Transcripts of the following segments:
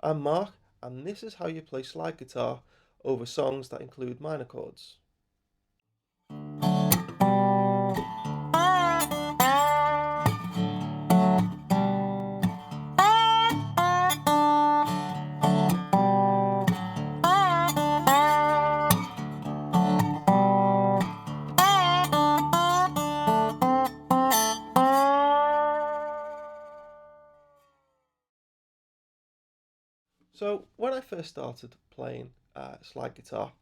I'm Mark, and this is how you play slide guitar over songs that include minor chords. So when I first started playing slide guitar,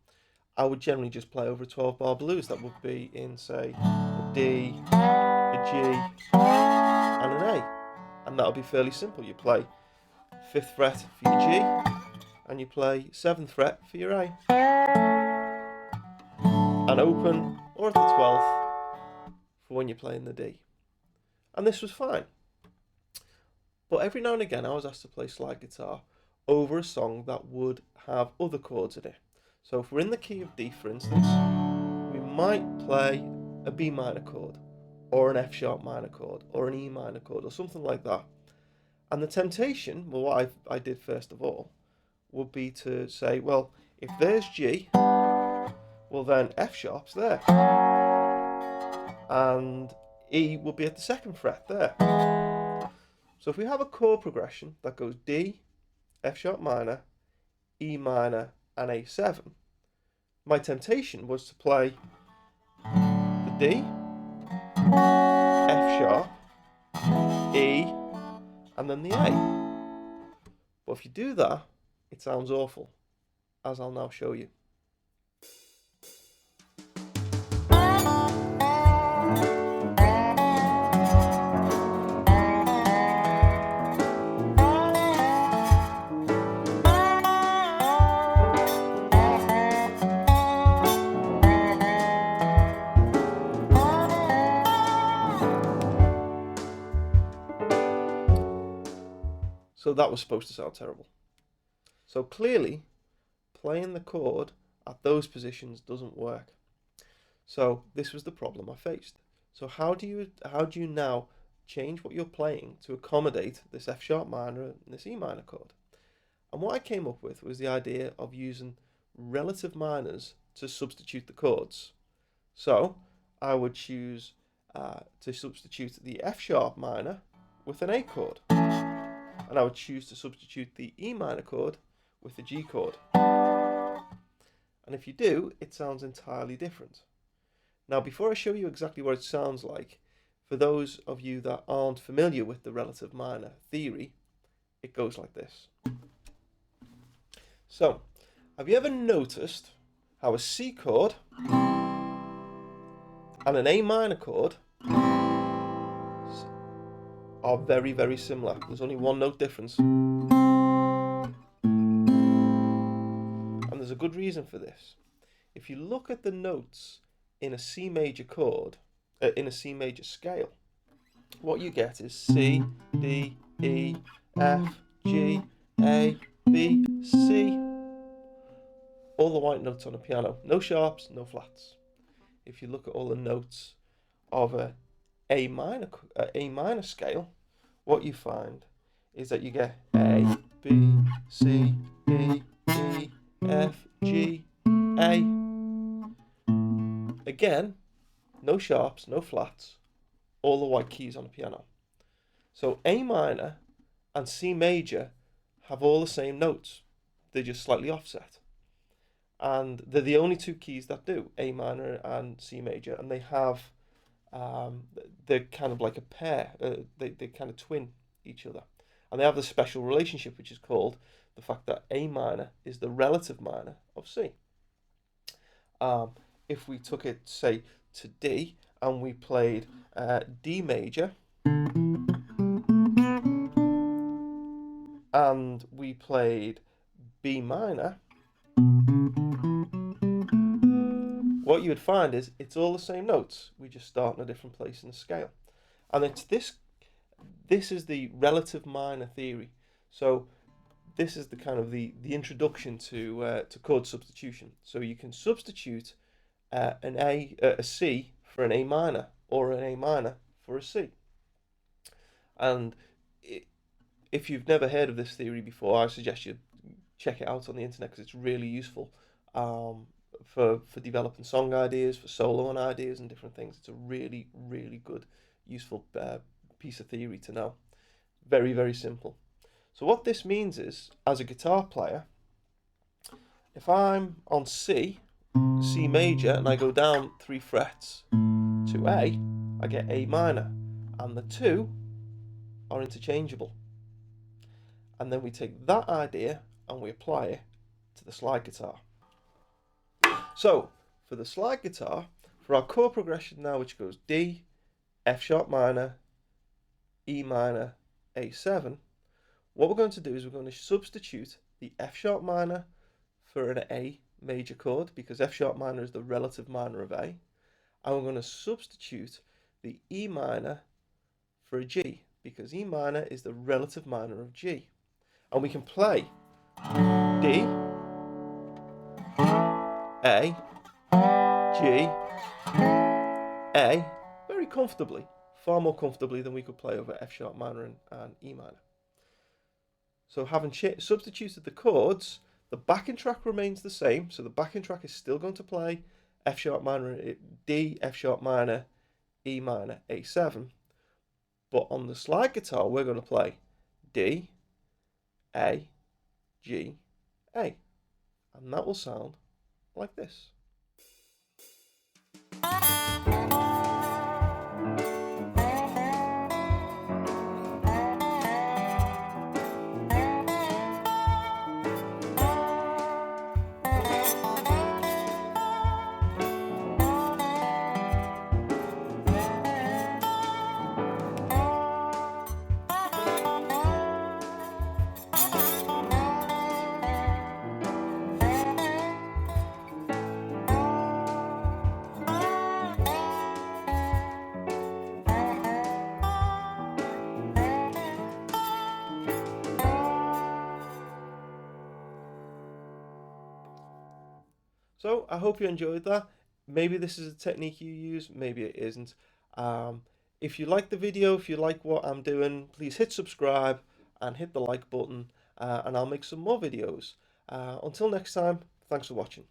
I would generally just play over a 12-bar blues that would be in, say, a D, a G, and an A. And that would be fairly simple. You play 5th fret for your G, and you play 7th fret for your A. And open, or at the 12th, for when you're playing the D. And this was fine. But every now and again I was asked to play slide guitar over a song that would have other chords in it. So if we're in the key of D, for instance, we might play a B minor chord, or an F sharp minor chord, or an E minor chord, or something like that. And the temptation, well, what I did first of all, would be to say, well, if there's G, well then F sharp's there. And E will be at the 2nd fret there. So if we have a chord progression that goes D, F sharp minor, E minor, and A7, my temptation was to play the D, F sharp, E, and then the A. But if you do that, it sounds awful, as I'll now show you. So that was supposed to sound terrible. So clearly, playing the chord at those positions doesn't work. So this was the problem I faced. So how do you now change what you're playing to accommodate this F sharp minor and this E minor chord? And what I came up with was the idea of using relative minors to substitute the chords. So I would choose to substitute the F sharp minor with an A chord. And I would choose to substitute the E minor chord with the G chord. And if you do, it sounds entirely different. Now, before I show you exactly what it sounds like, for those of you that aren't familiar with the relative minor theory, it goes like this. So, have you ever noticed how a C chord and an A minor chord are very, very similar? There's only one note difference. And there's a good reason for this. If you look at the notes in a C major chord, in a C major scale, what you get is C, D, E, F, G, A, B, C. All the white notes on a piano. No sharps, no flats. If you look at all the notes of A minor scale, what you find is that you get A, B, C, D, E, F, G, A. Again, no sharps, no flats, all the white keys on a piano. So A minor and C major have all the same notes. They're just slightly offset. And they're the only two keys that do, A minor and C major. And they have, they're kind of like a pair. They kind of twin each other. And they have this special relationship, which is called the fact that A minor is the relative minor of C. If we took it, say, to D, and we played D major, and we played B minor, what you would find is it's all the same notes. We just start in a different place in the scale. And it's this is the relative minor theory. So this is the kind of the introduction to chord substitution. So you can substitute a C for an A minor, or an A minor for a C. And if you've never heard of this theory before, I suggest you check it out on the internet because it's really useful for developing song ideas, for soloing ideas and different things. It's a really, really good, useful piece of theory to know. Very, very simple. So what this means is, as a guitar player, if I'm on C major, and I go down 3 frets to A, I get A minor, and the two are interchangeable. And then we take that idea and we apply it to the slide guitar. So, for the slide guitar, for our chord progression now, which goes D, F sharp minor, E minor, A7, what we're going to do is we're going to substitute the F sharp minor for an A major chord, because F sharp minor is the relative minor of A, and we're going to substitute the E minor for a G, because E minor is the relative minor of G. And we can play D, A, G, A very comfortably, far more comfortably than we could play over F sharp minor and E minor. So having substituted the chords, the backing track remains the same. So the backing track is still going to play F sharp minor, D, F sharp minor, E minor, A7. But on the slide guitar, we're going to play D, A, G, A. And that will sound like this. So I hope you enjoyed that. Maybe this is a technique you use, maybe it isn't. If you like the video, if you like what I'm doing, please hit subscribe and hit the like button, and I'll make some more videos. Until next time, thanks for watching.